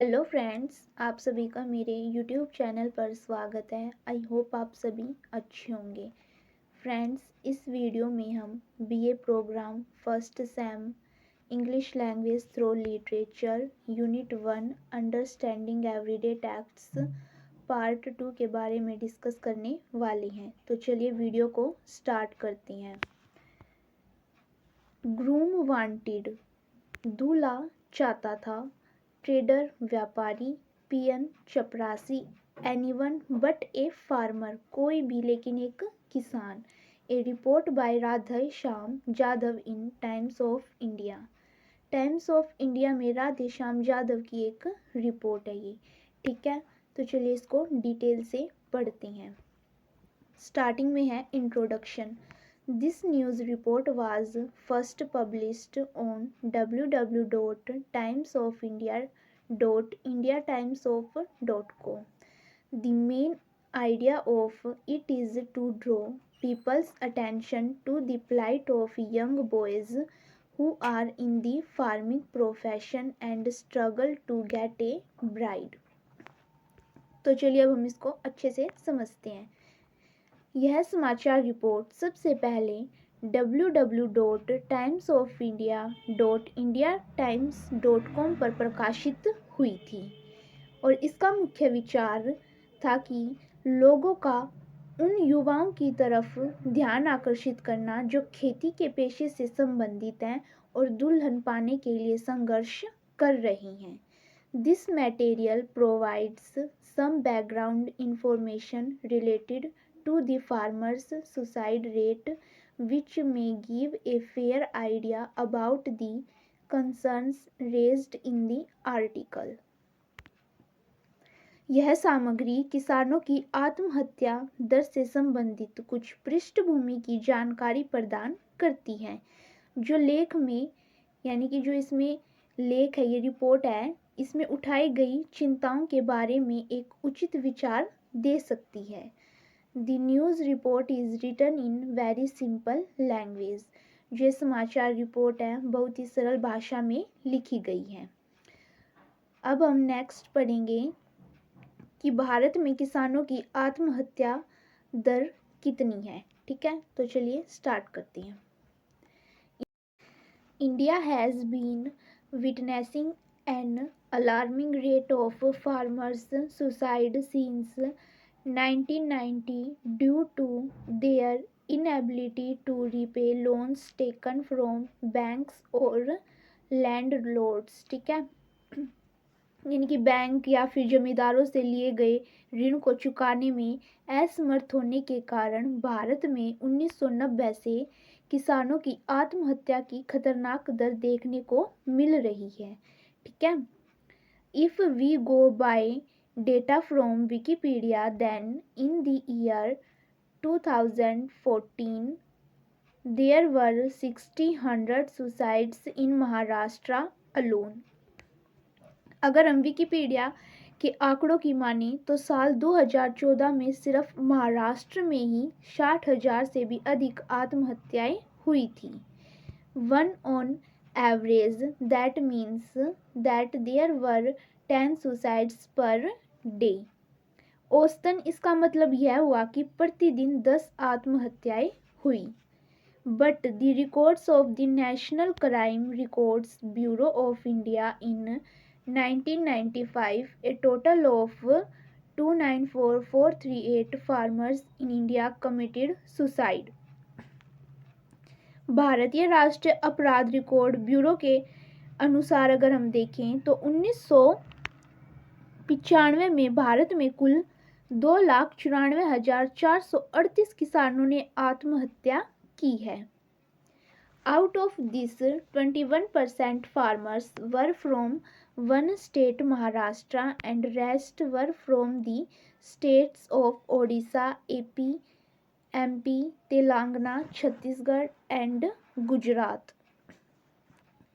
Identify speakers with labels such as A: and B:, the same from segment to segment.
A: Hello friends, आप सभी का मेरे यूट्यूब चैनल पर स्वागत है। आई होप आप सभी अच्छे होंगे। फ्रेंड्स, इस वीडियो में हम BA programme first sem English language through literature unit 1 understanding everyday texts part 2 के बारे में डिस्कस करने वाले हैं। तो चलिए वीडियो को स्टार्ट करते हैं। ग्रूम वांटेड, दूल्हा चाहता था। ट्रेडर व्यापारी, पीएन चपरासी, एनीवन बट ए फार्मर, कोई भी लेकिन एक किसान। A report by Radhe Shyam Jadhav in Times of India. Times of India में राधे श्याम जाधव की एक रिपोर्ट है ये। ठीक है, तो चलिए इसको डिटेल से पढ़ते हैं। स्टार्टिंग में है introduction. This news report was first published on www.timesofindia.indiatimesof.com. The main idea of it is to draw people's attention to the plight of young boys who are in the farming profession and struggle to get a bride. तो चलिए अब हम इसको अच्छे से समझते हैं। यह समाचार रिपोर्ट सबसे पहले www.timesofindia.indiatimes.com पर प्रकाशित हुई थी और इसका मुख्य विचार था कि लोगों का उन युवाओं की तरफ ध्यान आकर्षित करना जो खेती के पेशे से संबंधित हैं और दुल्हन पाने के लिए संघर्ष कर रही हैं। This material provides some background information related to the farmers' suicide rate, which may give a fair idea about the concerns raised in the article. यह सामग्री किसानों की आत्महत्या दर से संबंधित कुछ पृष्ठभूमि की जानकारी प्रदान करती है। जो लेख में यानी कि जो इसमें लेख है, ये रिपोर्ट है, इसमें उठाई गई चिंताओं के बारे में एक उचित विचार दे सकती है। The news report is written in very simple language. जो समाचार रिपोर्ट है बहुत ही सरल भाषा में लिखी गई है। अब हम नेक्स्ट पढ़ेंगे कि भारत में किसानों की आत्महत्या दर कितनी है। ठीक है, तो चलिए स्टार्ट करते हैं। India has been witnessing an alarming rate of farmers' suicide since 1990 due to their inability to repay loans taken from banks or landlords. ठीक है, यानी कि बैंक या फिर जमींदारों से लिए गए ऋण को चुकाने में असमर्थ होने के कारण भारत में 1990 से किसानों की आत्महत्या की खतरनाक दर देखने को मिल रही है। ठीक है, if we go by data from Wikipedia then in the year 2014 there were 60 suicides in Maharashtra alone. अगर हम विकिपीडिया के आंकड़ों की माने तो साल 2014 में सिर्फ महाराष्ट्र में ही 60,000 से भी अधिक आत्महत्याएं हुई थी। One on average that means that there were 10 suicides per day. औसतन इसका मतलब यह हुआ कि प्रतिदिन 10 आत्महत्याएं हुई। But the records of the national crime records bureau of India in 1995, a total of 294,438 farmers in India committed suicide. भारतीय राष्ट्रीय अपराध रिकॉर्ड ब्यूरो के अनुसार अगर हम देखें तो 1995 में भारत में कुल 2,94,438 किसानों ने आत्महत्या की है। Out of this, 21% farmers were from one state Maharashtra and rest were from the states of Odisha, AP, MP, Telangana, Chhattisgarh and Gujarat.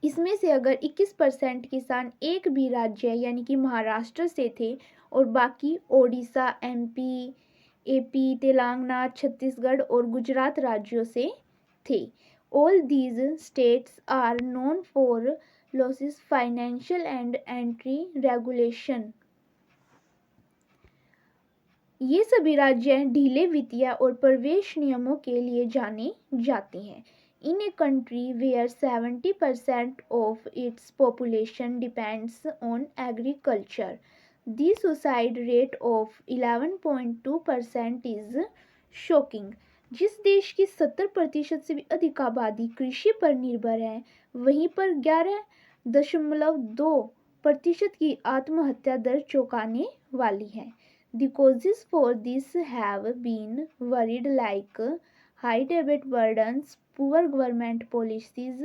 A: इसमें से अगर 21% किसान एक भी राज्य यानी कि महाराष्ट्र से थे और बाकी ओडिशा, MP, AP, तेलंगाना, छत्तीसगढ़ और गुजरात राज्यों से थे। All these states are known for losses, financial and entry regulation। ये सभी राज्य ढीले वित्तीय और प्रवेश नियमों के लिए जाने जाते हैं। In a country where 70% of its population depends on agriculture, the suicide rate of 11.2% is shocking। जिस देश की 70% से भी अधिक आबादी कृषि पर निर्भर है, वहीं पर 11.2% की आत्महत्या दर चौंकाने वाली है। The causes for this have been varied, like high debt burdens, poor government policies,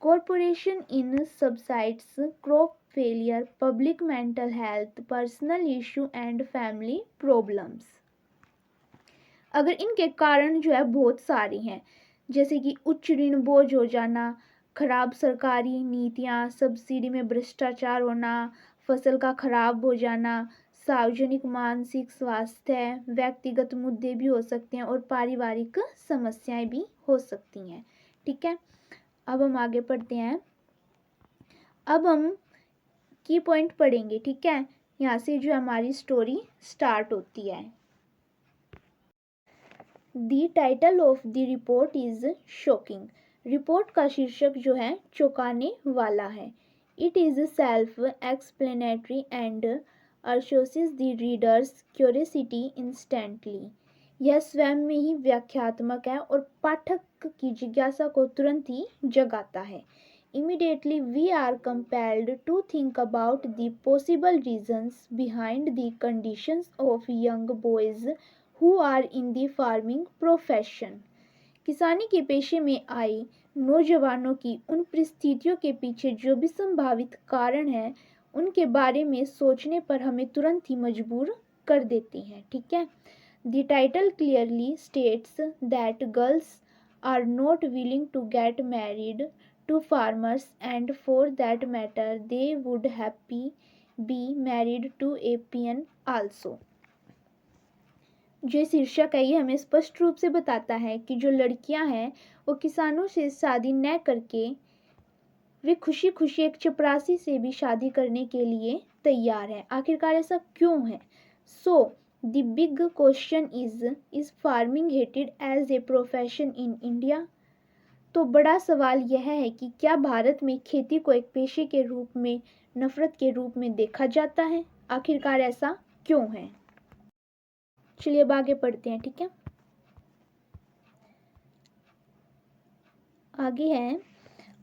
A: corruption in subsidies, crop failure, public mental health, personal issue and family problems। अगर इनके कारण जो है बहुत सारे हैं, जैसे कि उच्च ऋण बोझ हो जाना, खराब सरकारी नीतियाँ, सब्सिडी में भ्रष्टाचार होना, फसल का खराब हो जाना, सार्वजनिक मानसिक स्वास्थ्य, व्यक्तिगत मुद्दे भी हो सकते हैं और पारिवारिक समस्याएं भी हो सकती हैं। ठीक है, अब हम आगे पढ़ते हैं। अब हम की पॉइंट पढ़ेंगे। ठीक है, यहाँ से जो हमारी स्टोरी स्टार्ट होती है। The title of the report is shocking. Report का शीर्षक जो है चौंकाने वाला है। It is self explanatory and arouses the reader's curiosity instantly. यह स्वयं में ही व्याख्यात्मक है और पाठक की जिज्ञासा को तुरंत ही जगाता है। Immediately we are compelled to think about the possible reasons behind the conditions of young boys who are in the farming profession। किसानी के पेशे में आए नौजवानों की उन परिस्थितियों के पीछे जो भी संभावित कारण हैं, उनके बारे में सोचने पर हमें तुरंत ही मजबूर कर देते हैं। ठीक है, the title clearly states that girls are not willing to get married to farmers, and for that matter they would happy be married to a peon also। जो शीर्षक है ये हमें स्पष्ट रूप से बताता है कि जो लड़कियां हैं वो किसानों से शादी न करके वे खुशी खुशी एक चपरासी से भी शादी करने के लिए तैयार हैं। आखिरकार ऐसा क्यों है? So the big question is farming hated as a profession in India. तो बड़ा सवाल यह है कि क्या भारत में खेती को एक पेशे के रूप में, नफरत के रूप में देखा जाता है? आखिरकार ऐसा क्यों है? चलिए अब आगे पढ़ते हैं। ठीक है, आगे है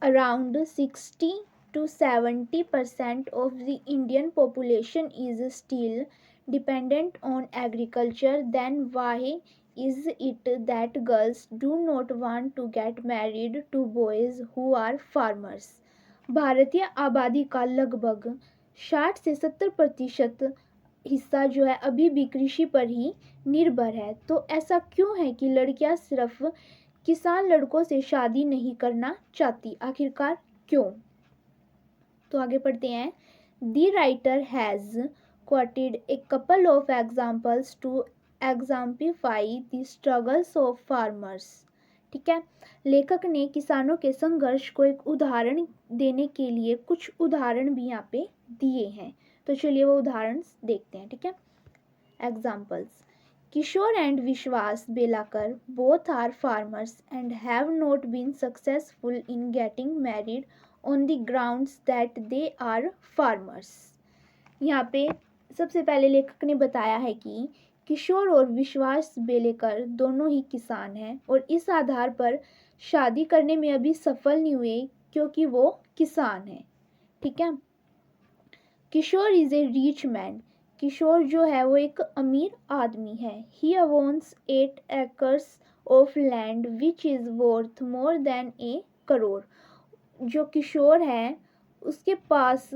A: around 60 to 70% of the Indian population is still dependent on agriculture. Then why is it that girls do not want to get married to boys who are farmers? भारतीय आबादी का लगभग 60 से 70% हिस्सा जो है अभी भी कृषि पर ही निर्भर है। तो ऐसा क्यों है कि लड़कियां सिर्फ किसान लड़कों से शादी नहीं करना चाहती? आखिरकार क्यों? तो आगे पढ़ते हैं। The writer has quoted a couple of examples to exemplify the struggles of farmers। ठीक है, लेखक ने किसानों के संघर्ष को एक उदाहरण देने के लिए कुछ उदाहरण भी यहाँ पे दिए हैं। तो चलिए वो उदाहरण देखते हैं। ठीक है, examples. Kishore and Vishwas Belakar both are farmers and have not been successful in getting married on the grounds that they are farmers. यहाँ पे सबसे पहले लेखक ने बताया है कि किशोर और विश्वास बेलेकर दोनों ही किसान हैं और इस आधार पर शादी करने में अभी सफल नहीं हुए क्योंकि वो किसान हैं। ठीक है, Kishore is a rich man. Kishore जो है वो एक अमीर आदमी है। He owns 8 acres of land which is worth more than a crore. जो किशोर है उसके पास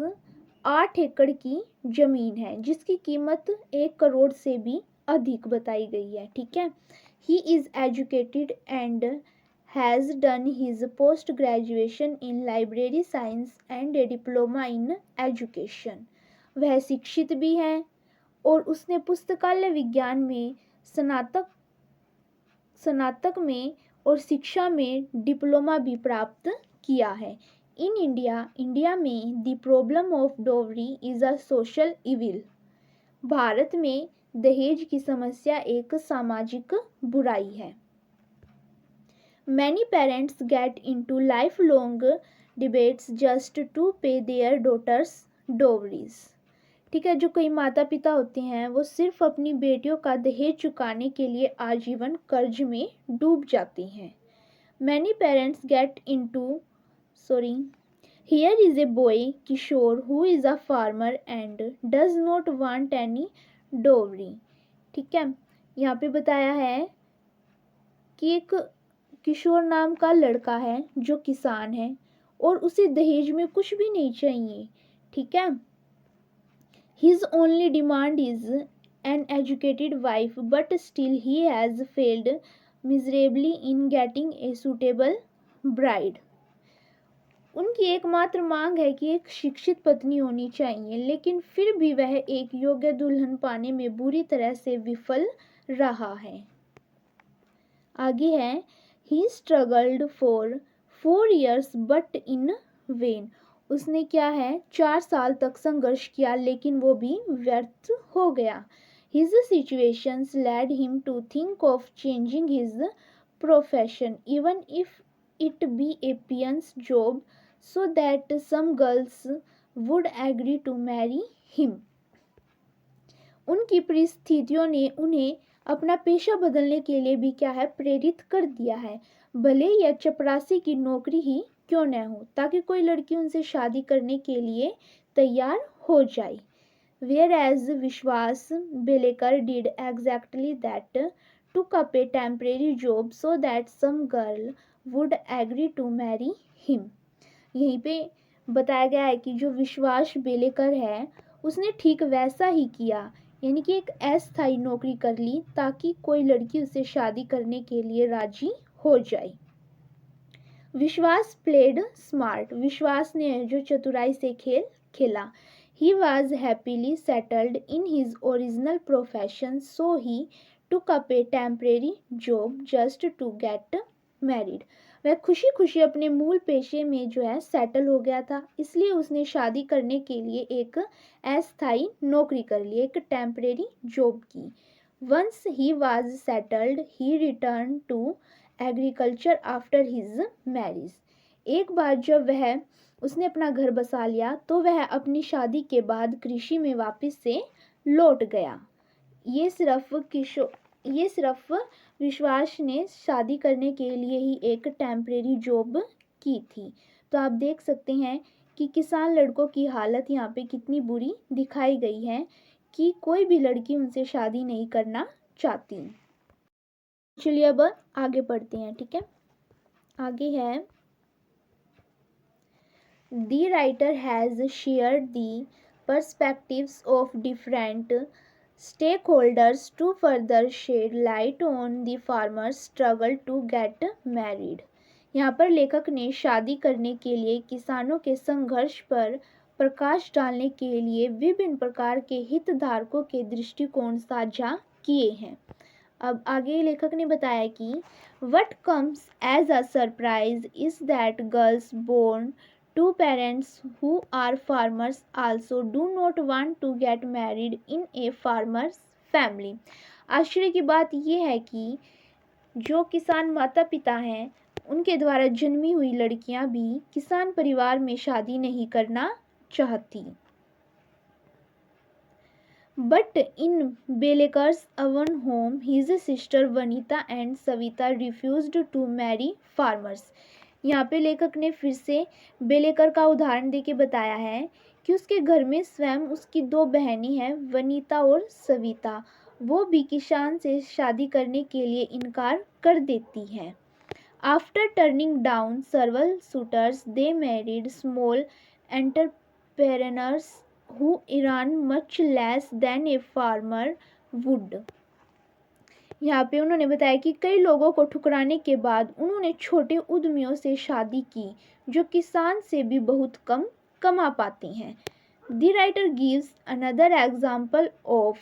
A: 8 एकड़ की जमीन है जिसकी कीमत 1 करोड़ से भी अधिक बताई गई है। ठीक है, he is educated and has done his post graduation in library science and A diploma in education. वह शिक्षित भी है और उसने पुस्तकालय विज्ञान में स्नातक में और शिक्षा में डिप्लोमा भी प्राप्त किया है। इन इंडिया में the problem of dowry is a social evil. Bharat में दहेज की समस्या एक सामाजिक बुराई है। Many parents get into lifelong debates just to pay their daughters dowries। ठीक है, जो कई माता पिता होते हैं वो सिर्फ अपनी बेटियों का दहेज चुकाने के लिए आजीवन कर्ज में डूब जाते हैं। Many parents get into Here is a boy Kishore who is a farmer and does not want any dowry। ठीक है, यहाँ पे बताया है कि एक किशोर नाम का लड़का है जो किसान है और उसे दहेज में कुछ भी नहीं चाहिए। ठीक है, his only demand is an educated wife but still he has failed miserably in getting a suitable bride. उनकी एकमात्र मांग है कि एक शिक्षित पत्नी होनी चाहिए, लेकिन फिर भी वह एक योग्य दुल्हन पाने में बुरी तरह से विफल रहा है। आगे है He struggled for 4 years but in vain। उसने क्या है 4 साल तक संघर्ष किया लेकिन वो भी व्यर्थ हो गया। His situations led him to think of changing his profession even if it be a peon's job so that some girls would agree to marry him। उनकी परिस्थितियों ने उन्हें अपना पेशा बदलने के लिए भी क्या है प्रेरित कर दिया है, भले यह चपरासी की नौकरी ही क्यों न हो, ताकि कोई लड़की उनसे शादी करने के लिए तैयार हो जाए। Whereas विश्वास Belekar did exactly that, took up a temporary job so that some girl would agree to marry him। यहीं पे बताया गया है कि जो विश्वास बेलेकर है उसने ठीक वैसा ही किया, यानी कि एक अस्थायी नौकरी कर ली ताकि कोई लड़की उससे शादी करने के लिए राजी हो जाए। विश्वास प्लेड स्मार्ट। विश्वास ने जो चतुराई से खेल खेला। He was happily settled in his original profession so he took up a temporary job just to get married. वह खुशी खुशी अपने मूल पेशे में जो है सेटल हो गया था, इसलिए उसने शादी करने के लिए एक अस्थायी नौकरी कर ली, एक टेम्परेरी जॉब की। Once he was settled he return to agriculture after his marriage. एक बार जब उसने अपना घर बसा लिया तो वह अपनी शादी के बाद कृषि में वापस से लौट गया। ये सिर्फ विश्वास ने शादी करने के लिए ही एक टेम्परेरी जॉब की थी। तो आप देख सकते हैं कि किसान लड़कों की हालत यहाँ पे कितनी बुरी दिखाई गई है कि कोई भी लड़की उनसे शादी नहीं करना चाहती। चलिए अब आगे बढ़ते हैं। ठीक है, आगे है the writer has shared the perspectives of different stakeholders to further shed light on the farmer's struggle to get married। यहाँ पर लेखक ने शादी करने के लिए किसानों के संघर्ष पर प्रकाश डालने के लिए विभिन्न प्रकार के हितधारकों के दृष्टिकोण साझा किए हैं। अब आगे लेखक ने बताया कि What comes as a surprise is that girls born to parents who are farmers also do not want to get married in a farmer's family। आश्चर्य की बात यह है कि जो किसान माता पिता हैं उनके द्वारा जन्मी हुई लड़कियां भी किसान परिवार में शादी नहीं करना चाहती। But in Belekar's own home, his sister Vanita and Savita refused to marry farmers। यहाँ पे लेखक ने फिर से बेलेकर का उदाहरण देके बताया है कि उसके घर में स्वयं उसकी 2 बहनें हैं, वनीता और सविता, वो भी किसान से शादी करने के लिए इनकार कर देती हैं। After turning down several suitors, they married small entrepreneurs who earn much less than a farmer would। यहाँ पे उन्होंने बताया कि कई लोगों को ठुकराने के बाद उन्होंने छोटे उद्यमियों से शादी की जो किसान से भी बहुत कम कमा पाते हैं। The writer gives another example of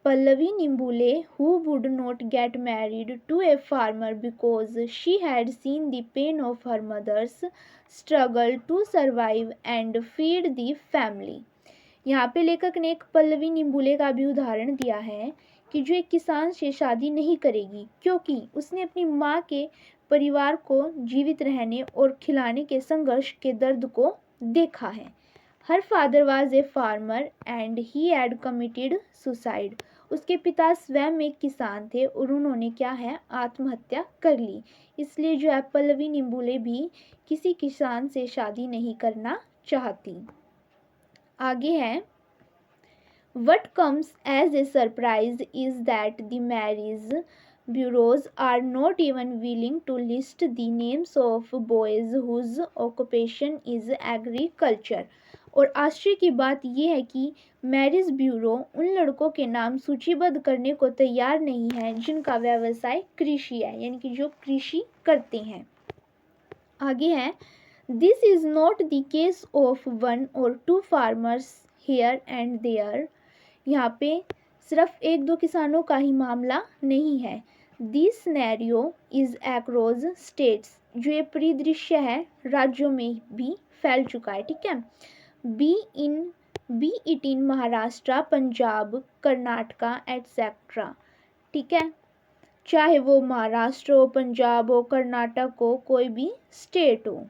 A: Pallavi Nimbule, who would not get married to a farmer because she had seen the pain of her mother's struggle to survive and feed the family. यहाँ पे लेखक ने एक पल्लवी निम्बुले का भी उदाहरण दिया है कि जो एक किसान से शादी नहीं करेगी क्योंकि उसने अपनी माँ के परिवार को जीवित रहने और खिलाने के संघर्ष के दर्द को देखा है. Her father was a farmer and he had committed suicide. उसके पिता स्वयं एक किसान थे और उन्होंने क्या है, आत्महत्या कर ली. इसलिए जो है पल्लवी निम्बुले भी किसी किसान से शादी नहीं करना चाहती. आगे है, What comes as a surprise is that the marriage bureaus are not even willing to list the names of boys whose occupation is agriculture. और आश्चर्य की बात यह है कि मैरिज ब्यूरो उन लड़कों के नाम सूचीबद्ध करने को तैयार नहीं है जिनका व्यवसाय कृषि है, यानी कि जो कृषि करते हैं. आगे है, this is not the case of one और two farmers here and there. यहाँ पे सिर्फ एक दो किसानों का ही मामला नहीं है. This scenario is across states. जो ये परिदृश्य है राज्यों में भी फैल चुका है. ठीक है, B it in Maharashtra, Punjab, Karnataka etcetera. ठीक है, चाहे वो महाराष्ट्र हो, पंजाब हो, कर्नाटक हो, कोई भी स्टेट हो.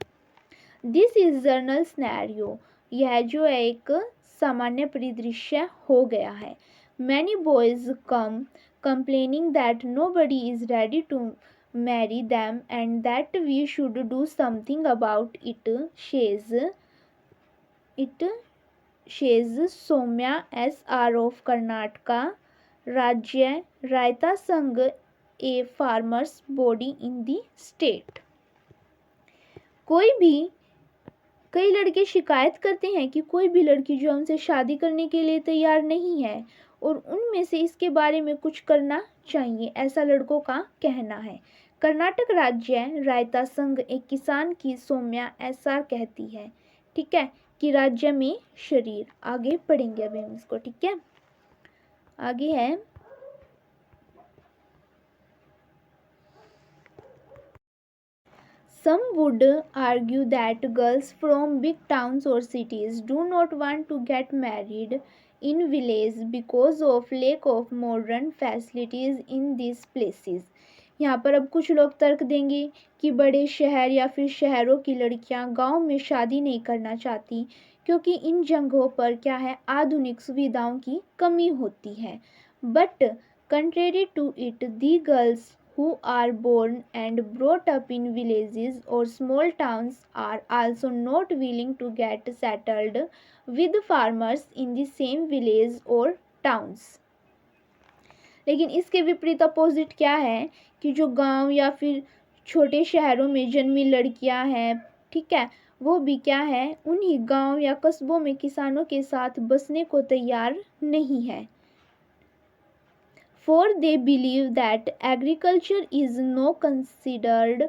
A: This is general scenario. यह जो है एक सामान्य परिदृश्य हो गया है. Many boys come complaining that nobody is ready to marry them and that we should do something about it, says Saumya SR of Karnataka Rajya Raitha Sangha a farmers body in the state. कई लड़के शिकायत करते हैं कि कोई भी लड़की जो हमसे शादी करने के लिए तैयार नहीं है और उनमें से इसके बारे में कुछ करना चाहिए, ऐसा लड़कों का कहना है. कर्नाटक राज्य रायता संघ एक किसान की सौम्या SR कहती है, ठीक है, कि राज्य में शरीर. आगे पढ़ेंगे अभी हम इसको. ठीक है, आगे है, some would argue that girls from big towns or cities do not want to get married in villages because of lack of modern facilities in these places. यहाँ पर अब कुछ लोग तर्क देंगे कि बड़े शहर या फिर शहरों की लड़कियां गांव में शादी नहीं करना चाहती क्योंकि इन जगहों पर क्या है, आधुनिक सुविधाओं की कमी होती है. But contrary to it, the girls who are born and brought up in villages or small towns are also not willing to get settled with farmers in the same village or towns. लेकिन इसके विपरीत opposite क्या है कि जो गांव या फिर छोटे शहरों में जन्मी लड़कियां हैं, ठीक है, वो भी क्या है, उन्हीं गांव या कस्बों में किसानों के साथ बसने को तैयार नहीं है. For they believe that agriculture is no considered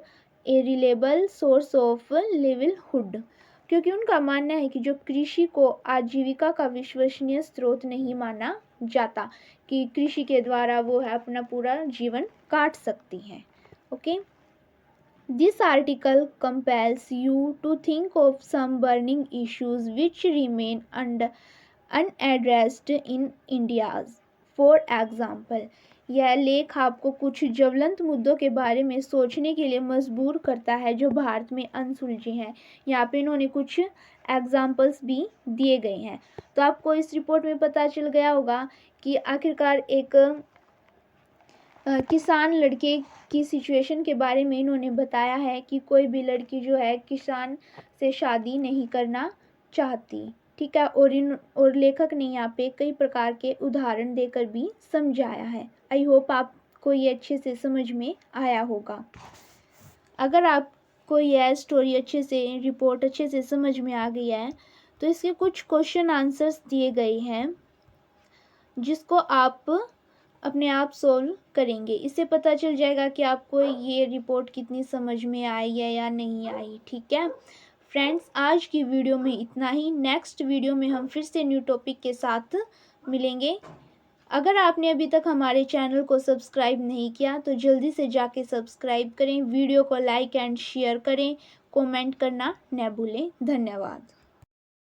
A: a reliable source of livelihood. क्योंकि उनका मानना है कि जो कृषि को आजीविका का विश्वसनीय स्रोत नहीं माना जाता, कि कृषि के द्वारा वो है अपना पूरा जीवन काट सकती हैं. Okay, this article compels you to think of some burning issues which remain unaddressed in India's. For example, यह लेख आपको कुछ ज्वलंत मुद्दों के बारे में सोचने के लिए मजबूर करता है जो भारत में अनसुलझे हैं. यहाँ पे इन्होंने कुछ एग्जाम्पल्स भी दिए गए हैं. तो आपको इस रिपोर्ट में पता चल गया होगा कि आखिरकार एक किसान लड़के की सिचुएशन के बारे में इन्होंने बताया है कि कोई भी लड़की जो है किसान से शादी नहीं करना चाहती. ठीक है, और लेखक ने यहाँ पे कई प्रकार के उदाहरण देकर भी समझाया है. आई होप आपको ये अच्छे से समझ में आया होगा. अगर आपको यह स्टोरी अच्छे से, रिपोर्ट अच्छे से समझ में आ गई है तो इसके कुछ क्वेश्चन आंसर्स दिए गए हैं जिसको आप अपने आप सोल्व करेंगे. इससे पता चल जाएगा कि आपको ये रिपोर्ट कितनी समझ में आई है या नहीं आई. ठीक है फ्रेंड्स, आज की वीडियो में इतना ही. नेक्स्ट वीडियो में हम फिर से न्यू टॉपिक के साथ मिलेंगे. अगर आपने अभी तक हमारे चैनल को सब्सक्राइब नहीं किया तो जल्दी से जाके सब्सक्राइब करें, वीडियो को लाइक एंड शेयर करें, कमेंट करना न भूलें। धन्यवाद।